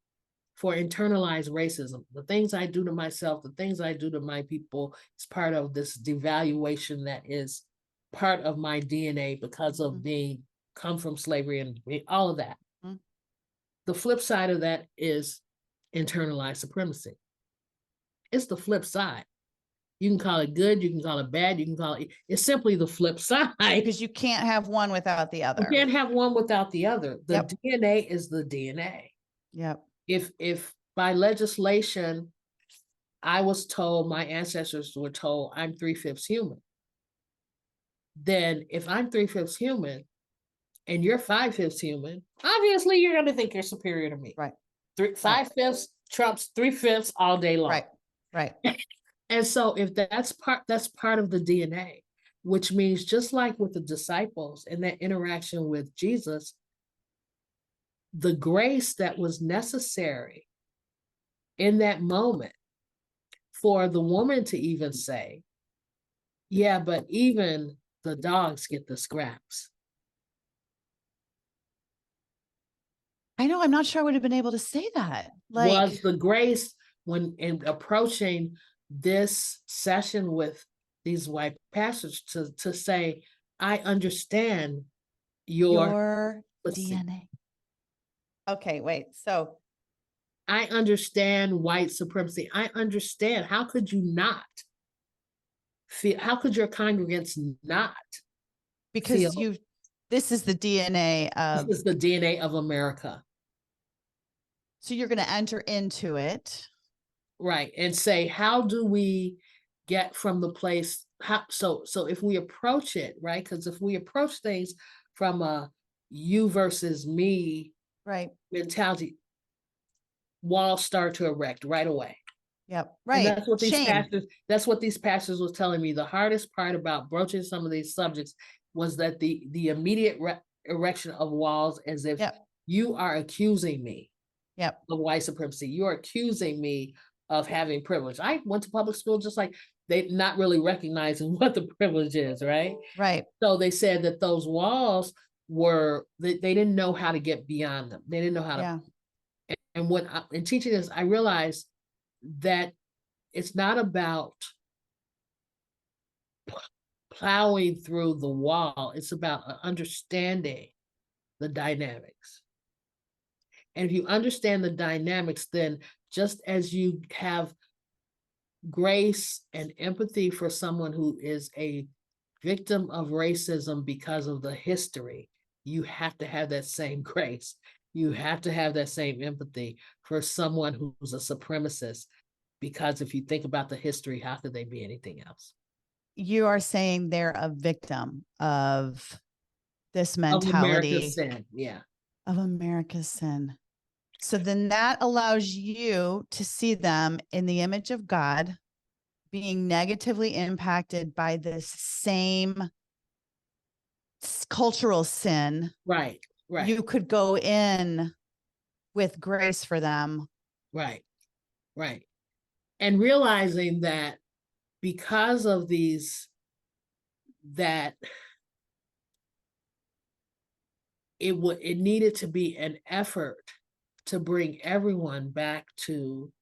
[SPEAKER 2] for internalized racism, the things I do to myself, the things I do to my people, is part of this devaluation that is part of my DNA because of being come from slavery and all of that. The flip side of that is internalized supremacy. It's the flip side. You can call it good, you can call it bad, you can call it's simply the flip side.
[SPEAKER 1] Because you can't have one without the other.
[SPEAKER 2] You can't have one without the other. The DNA is the DNA.
[SPEAKER 1] Yep.
[SPEAKER 2] If by legislation, I was told, my ancestors were told, I'm 3/5 human, then if I'm 3/5 human and you're 5/5 human, obviously you're going to think you're superior to me.
[SPEAKER 1] Right.
[SPEAKER 2] 5/5 trumps 3/5 all day long.
[SPEAKER 1] Right.
[SPEAKER 2] And so if that's part of the DNA, which means just like with the disciples and that interaction with Jesus, the grace that was necessary in that moment for the woman to even say, yeah, but even the dogs get the scraps.
[SPEAKER 1] I know, I'm not sure I would have been able to say that.
[SPEAKER 2] Was the grace when in approaching this session with these white pastors to say, I understand your
[SPEAKER 1] DNA. Okay, wait. So
[SPEAKER 2] I understand white supremacy. I understand. How could you not feel? How could your congregants not?
[SPEAKER 1] Because this is the DNA
[SPEAKER 2] This
[SPEAKER 1] of.
[SPEAKER 2] is the DNA of America.
[SPEAKER 1] So you're going to enter into it.
[SPEAKER 2] Right. And say, how do we get from the place? So if we approach it, right? Because if we approach things from a you versus me mentality, walls start to erect right away.
[SPEAKER 1] Yep. Right.
[SPEAKER 2] And that's what these pastors was telling me. The hardest part about broaching some of these subjects was that the immediate erection of walls, as if you are accusing me of white supremacy. You're accusing me of having privilege. I went to public school just like they not really recognizing what the privilege is, right?
[SPEAKER 1] Right.
[SPEAKER 2] So they said that those walls were, they didn't know how to get beyond them. They didn't know how to. And when in teaching this, I realized that it's not about plowing through the wall. It's about understanding the dynamics. And if you understand the dynamics, then just as you have grace and empathy for someone who is a victim of racism because of the history, you have to have that same grace. You have to have that same empathy for someone who's a supremacist, because if you think about the history, how could they be anything else?
[SPEAKER 1] You are saying they're a victim of this mentality.
[SPEAKER 2] Of America's sin,
[SPEAKER 1] of America's sin. So then that allows you to see them in the image of God, being negatively impacted by this same cultural sin.
[SPEAKER 2] Right.
[SPEAKER 1] You could go in with grace for them.
[SPEAKER 2] Right. And realizing that because of these, that it needed to be an effort to bring everyone back to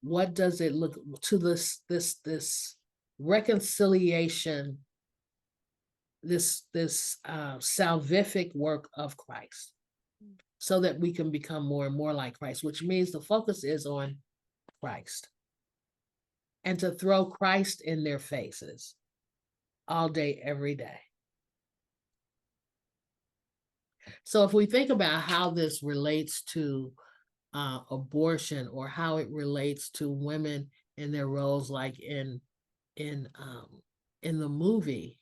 [SPEAKER 2] what does it look to this reconciliation, this salvific work of Christ, so that we can become more and more like Christ, which means the focus is on Christ, and to throw Christ in their faces all day, every day. So if we think about how this relates to abortion, or how it relates to women in their roles, like in the movie,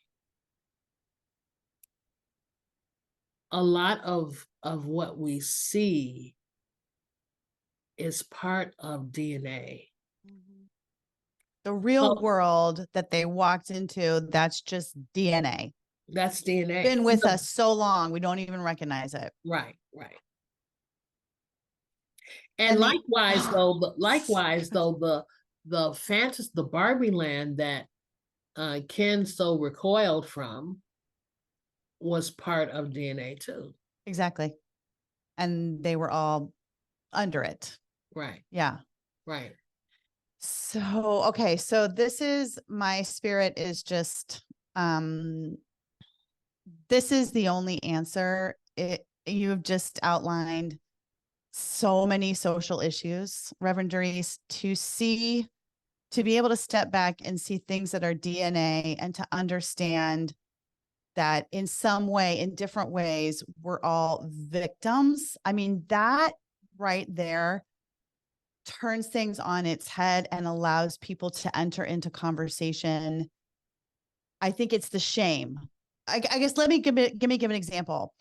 [SPEAKER 2] a lot of what we see is part of DNA.
[SPEAKER 1] The real world that they walked into, that's just DNA.
[SPEAKER 2] That's DNA.
[SPEAKER 1] Been with us so long, we don't even recognize it.
[SPEAKER 2] Right. And likewise, though, the fantasy, the Barbieland that Ken so recoiled from was part of DNA too.
[SPEAKER 1] Exactly. And they were all under it.
[SPEAKER 2] Right.
[SPEAKER 1] Yeah.
[SPEAKER 2] Right.
[SPEAKER 1] So, okay. So this is, my spirit is just, this is the only answer. You have just outlined so many social issues, Reverend Darice, to be able to step back and see things that are DNA, and to understand that in some way, in different ways, we're all victims. I mean, that right there turns things on its head and allows people to enter into conversation. I think it's the shame. I guess let me give an example.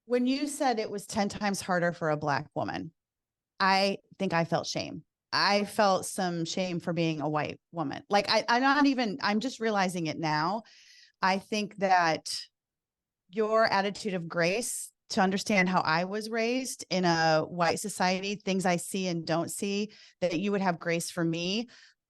[SPEAKER 1] When you said it was 10 times harder for a Black woman, I think I felt shame. I felt some shame for being a white woman. Like I'm just realizing it now. I think that your attitude of grace to understand how I was raised in a white society, things I see and don't see, that you would have grace for me.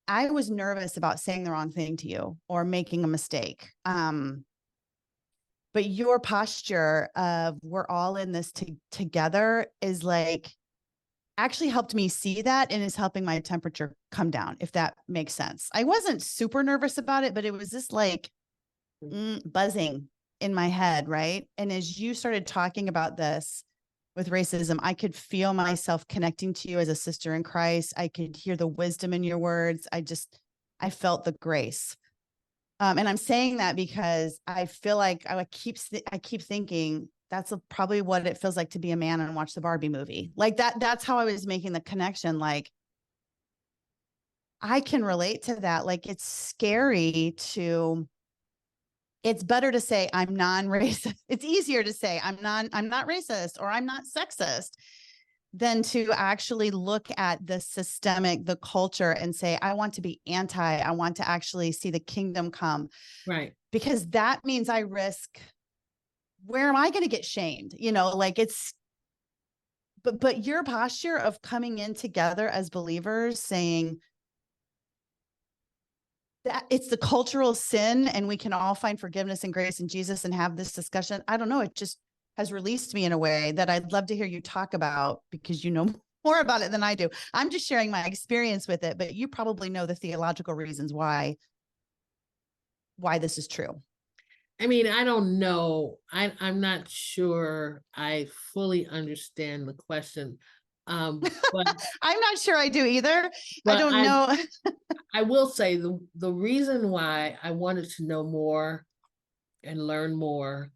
[SPEAKER 1] I was nervous about saying the wrong thing to you or making a mistake. But your posture of we're all in this together is like actually helped me see that, and is helping my temperature come down, if that makes sense. I wasn't super nervous about it, but it was just like buzzing in my head, right? And as you started talking about this with racism, I could feel myself connecting to you as a sister in Christ. I could hear the wisdom in your words. I felt the grace. And I'm saying that because I feel like I keep thinking that's probably what it feels like to be a man and watch the Barbie movie. Like that's how I was making the connection. Like, I can relate to that. Like, it's scary it's better to say I'm non-racist. It's easier to say I'm not racist or I'm not sexist than to actually look at the systemic, the culture, and say, I want to be I want to actually see the kingdom come.
[SPEAKER 2] Right.
[SPEAKER 1] Because that means I risk, where am I going to get shamed? Like but your posture of coming in together as believers saying that it's the cultural sin and we can all find forgiveness and grace in Jesus and have this discussion. I don't know. It just has released me in a way that I'd love to hear you talk about, because you know more about it than I do. I'm just sharing my experience with it, but you probably know the theological reasons why this is true.
[SPEAKER 2] I mean, I don't know. I'm not sure I fully understand the question. But
[SPEAKER 1] I'm not sure I do either.
[SPEAKER 2] but
[SPEAKER 1] I don't know.
[SPEAKER 2] I will say the reason why I wanted to know more and learn more,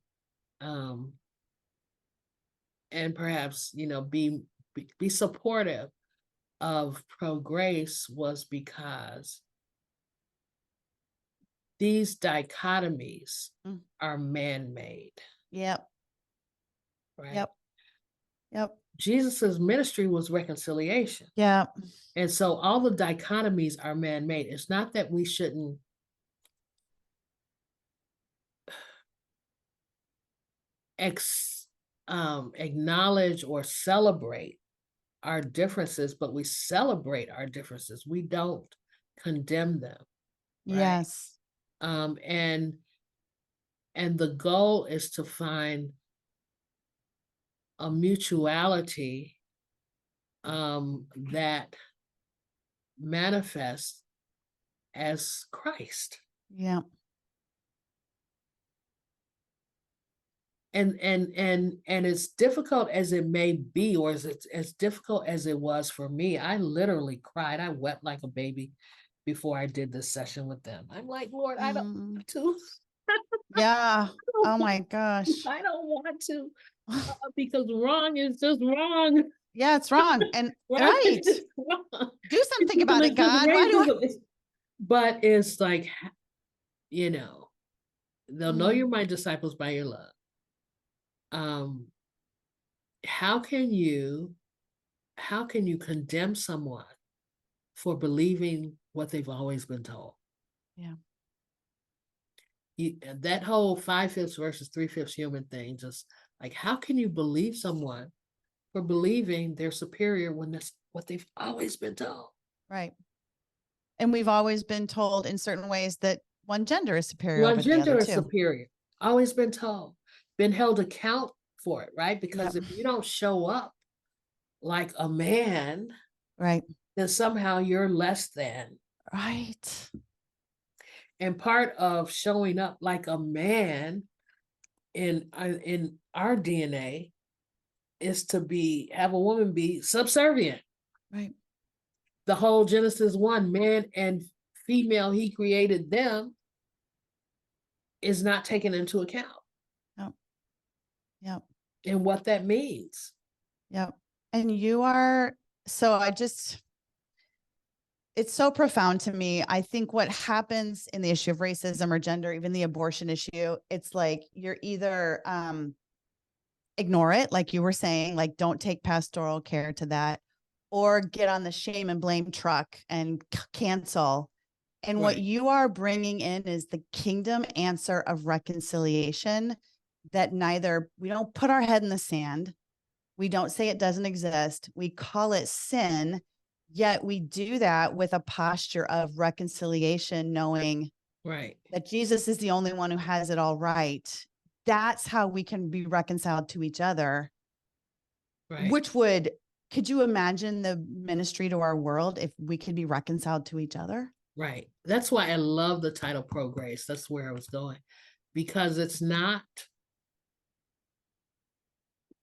[SPEAKER 2] and perhaps, be supportive of ProGrace was because these dichotomies are man-made.
[SPEAKER 1] Yep.
[SPEAKER 2] Right.
[SPEAKER 1] Yep.
[SPEAKER 2] Jesus's ministry was reconciliation.
[SPEAKER 1] Yeah.
[SPEAKER 2] And so all the dichotomies are man-made. It's not that we shouldn't acknowledge or celebrate our differences, but we celebrate our differences. We don't condemn them. Right?
[SPEAKER 1] Yes.
[SPEAKER 2] And the goal is to find a mutuality that manifests as Christ.
[SPEAKER 1] Yeah.
[SPEAKER 2] And as difficult as it may be, or as difficult as it was for me, I literally cried. I wept like a baby before I did this session with them. I'm like, Lord, I don't want to.
[SPEAKER 1] Yeah. Oh my gosh.
[SPEAKER 2] I don't want to, because wrong is just wrong.
[SPEAKER 1] Yeah, it's wrong. And right.
[SPEAKER 2] Wrong.
[SPEAKER 1] Do something about it, God. Why do I?
[SPEAKER 2] But it's like, they'll know you're my disciples by your love. How can you condemn someone for believing what they've always been told?
[SPEAKER 1] Yeah.
[SPEAKER 2] That whole 5/5 versus 3/5 human thing, just like, how can you believe someone for believing they're superior when that's what they've always been told?
[SPEAKER 1] Right. And we've always been told in certain ways that one gender is superior.
[SPEAKER 2] One gender is superior. Always been told, been held account for it, right? Because if you don't show up like a man,
[SPEAKER 1] right,
[SPEAKER 2] then somehow you're less than.
[SPEAKER 1] Right.
[SPEAKER 2] And part of showing up like a man in our DNA is to have a woman be subservient.
[SPEAKER 1] Right.
[SPEAKER 2] The whole Genesis 1, man and female, he created them, is not taken into account.
[SPEAKER 1] Yep. Yep.
[SPEAKER 2] And what that means.
[SPEAKER 1] Yep. And you are, it's so profound to me. I think what happens in the issue of racism or gender, even the abortion issue, it's like you're either ignore it, like you were saying, like don't take pastoral care to that, or get on the shame and blame truck and cancel. And what you are bringing in is the kingdom answer of reconciliation that we don't put our head in the sand. We don't say it doesn't exist. We call it sin, yet we do that with a posture of reconciliation, knowing
[SPEAKER 2] Right.
[SPEAKER 1] that Jesus is the only one who has it all right. That's how we can be reconciled to each other.
[SPEAKER 2] Right.
[SPEAKER 1] Could you imagine the ministry to our world if we could be reconciled to each other?
[SPEAKER 2] Right. That's why I love the title ProGrace. That's where I was going, because it's not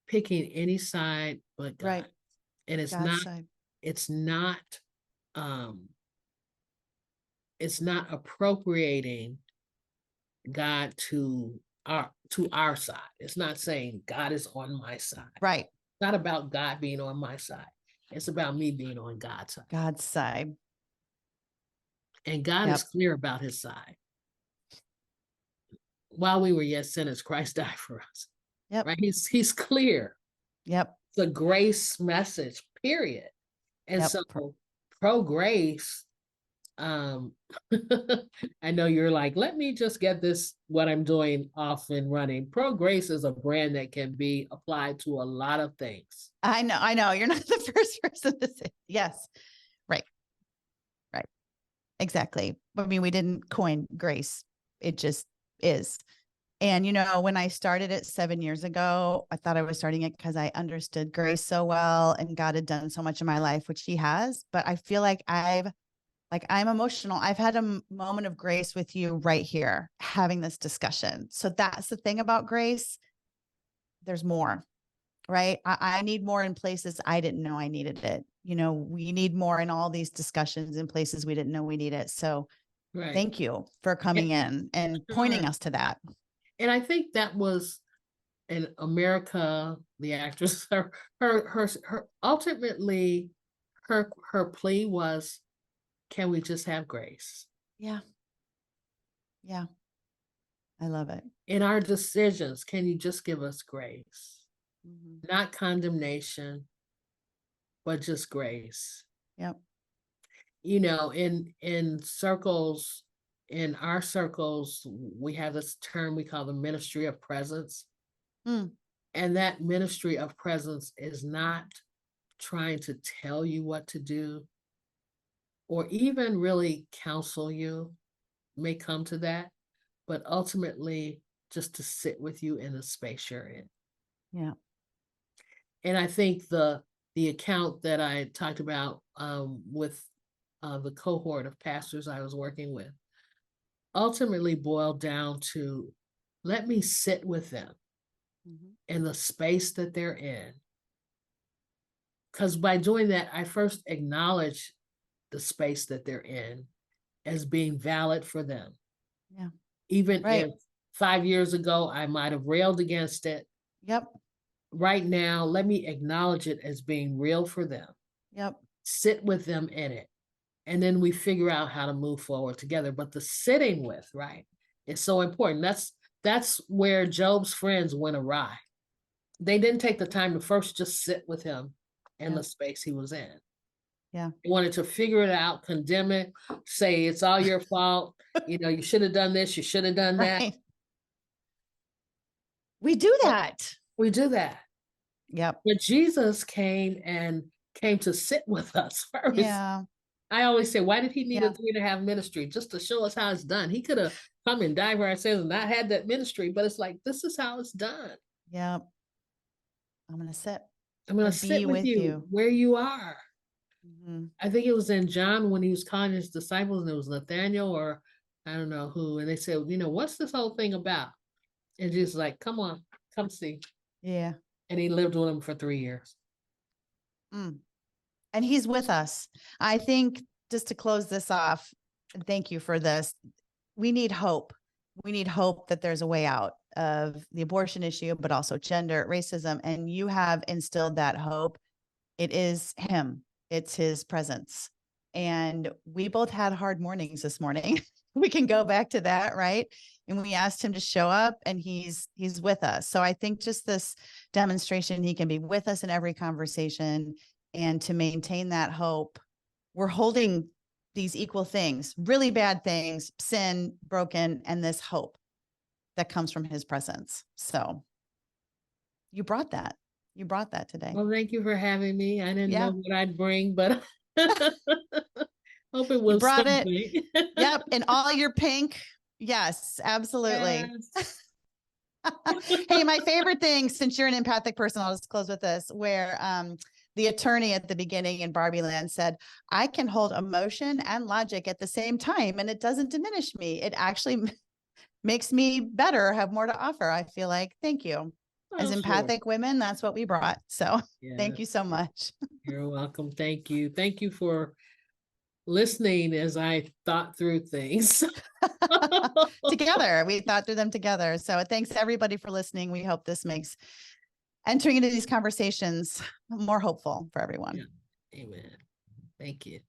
[SPEAKER 2] picking any side but God.
[SPEAKER 1] Right.
[SPEAKER 2] And it's
[SPEAKER 1] God's
[SPEAKER 2] not,
[SPEAKER 1] side.
[SPEAKER 2] um, it's not appropriating God to our side. It's not saying God is on my side.
[SPEAKER 1] Right.
[SPEAKER 2] It's not about God being on my side. It's about me being on God's side.
[SPEAKER 1] God's side.
[SPEAKER 2] And God is clear about his side. While we were yet sinners, Christ died for us.
[SPEAKER 1] Yep.
[SPEAKER 2] Right? He's clear.
[SPEAKER 1] Yep.
[SPEAKER 2] It's a grace message, period. And
[SPEAKER 1] Yep.
[SPEAKER 2] so ProGrace, I know you're like, let me just get this, what I'm doing off and running. ProGrace is a brand that can be applied to a lot of things.
[SPEAKER 1] I know. You're not the first person to say yes. Right. Exactly. I mean, we didn't coin grace. It just is. And, when I started it 7 years ago, I thought I was starting it because I understood grace so well and God had done so much in my life, which he has. But I feel like I'm emotional. I've had a moment of grace with you right here having this discussion. So that's the thing about grace. There's more, right? I need more in places I didn't know I needed it. We need more in all these discussions in places we didn't know we need it. So thank you for coming in and pointing us to that.
[SPEAKER 2] And I think that was in America, the actress, her ultimately, her plea was, can we just have grace?
[SPEAKER 1] Yeah. I love it.
[SPEAKER 2] In our decisions, can you just give us grace?
[SPEAKER 1] Mm-hmm.
[SPEAKER 2] Not condemnation, but just grace.
[SPEAKER 1] Yep.
[SPEAKER 2] In circles, in our circles, we have this term we call the ministry of presence. And that ministry of presence is not trying to tell you what to do or even really counsel you, may come to that, but ultimately just to sit with you in the space you're in.
[SPEAKER 1] Yeah.
[SPEAKER 2] And I think the account that I talked about with the cohort of pastors I was working with ultimately boiled down to, let me sit with them in the space that they're in. Because by doing that, I first acknowledge the space that they're in as being valid for them.
[SPEAKER 1] Yeah.
[SPEAKER 2] Even if 5 years ago, I might have railed against it.
[SPEAKER 1] Yep.
[SPEAKER 2] Right now, let me acknowledge it as being real for them.
[SPEAKER 1] Yep.
[SPEAKER 2] Sit with them in it. And then we figure out how to move forward together. But the sitting with, right, is so important. That's where Job's friends went awry. They didn't take the time to first just sit with him in the space he was in.
[SPEAKER 1] Yeah.
[SPEAKER 2] They wanted to figure it out, condemn it, say it's all your fault. You should have done this, you should have done that.
[SPEAKER 1] Right. We do that.
[SPEAKER 2] We do that.
[SPEAKER 1] Yep.
[SPEAKER 2] But Jesus came to sit with us first.
[SPEAKER 1] Yeah.
[SPEAKER 2] I always say, why did he need a 3.5 ministry? Just to show us how it's done. He could have come and died for our sins and not had that ministry, but it's like, this is how it's done.
[SPEAKER 1] Yep. I'm going to sit.
[SPEAKER 2] I'm going to sit with you where you are. I think it was in John when he was calling his disciples, and it was Nathaniel or I don't know who, and they said, what's this whole thing about? And Jesus was like, come on, come see.
[SPEAKER 1] Yeah.
[SPEAKER 2] And he lived with them for 3 years.
[SPEAKER 1] And he's with us. I think, just to close this off, and thank you for this, we need hope. We need hope that there's a way out of the abortion issue, but also gender, racism. And you have instilled that hope. It is him. It's his presence. And we both had hard mornings this morning. We can go back to that, right? And we asked him to show up, and he's with us. So I think just this demonstration, he can be with us in every conversation, and to maintain that hope, we're holding these equal things, really bad things, sin, broken, and this hope. that comes from his presence. So you brought that today.
[SPEAKER 2] Well, thank you for having me. I didn't
[SPEAKER 1] Yeah.
[SPEAKER 2] know what I'd bring, but hope it
[SPEAKER 1] You
[SPEAKER 2] was
[SPEAKER 1] brought it.
[SPEAKER 2] something.
[SPEAKER 1] Yep. And all your pink. Yes, absolutely.
[SPEAKER 2] Yes.
[SPEAKER 1] Hey, my favorite thing, since you're an empathic person, I'll just close with this, where the attorney at the beginning in Barbieland said, I can hold emotion and logic at the same time, and it doesn't diminish me. It actually makes me better, have more to offer. I feel like, thank you. As
[SPEAKER 2] Oh,
[SPEAKER 1] empathic
[SPEAKER 2] sure.
[SPEAKER 1] women, that's what we brought. So thank
[SPEAKER 2] Yes.
[SPEAKER 1] you so much.
[SPEAKER 2] You're welcome. Thank you. Thank you for listening as I thought through things.
[SPEAKER 1] Together, we thought through them together. So thanks everybody for listening. We hope this makes entering into these conversations more hopeful for everyone.
[SPEAKER 2] Yeah. Amen. Thank you.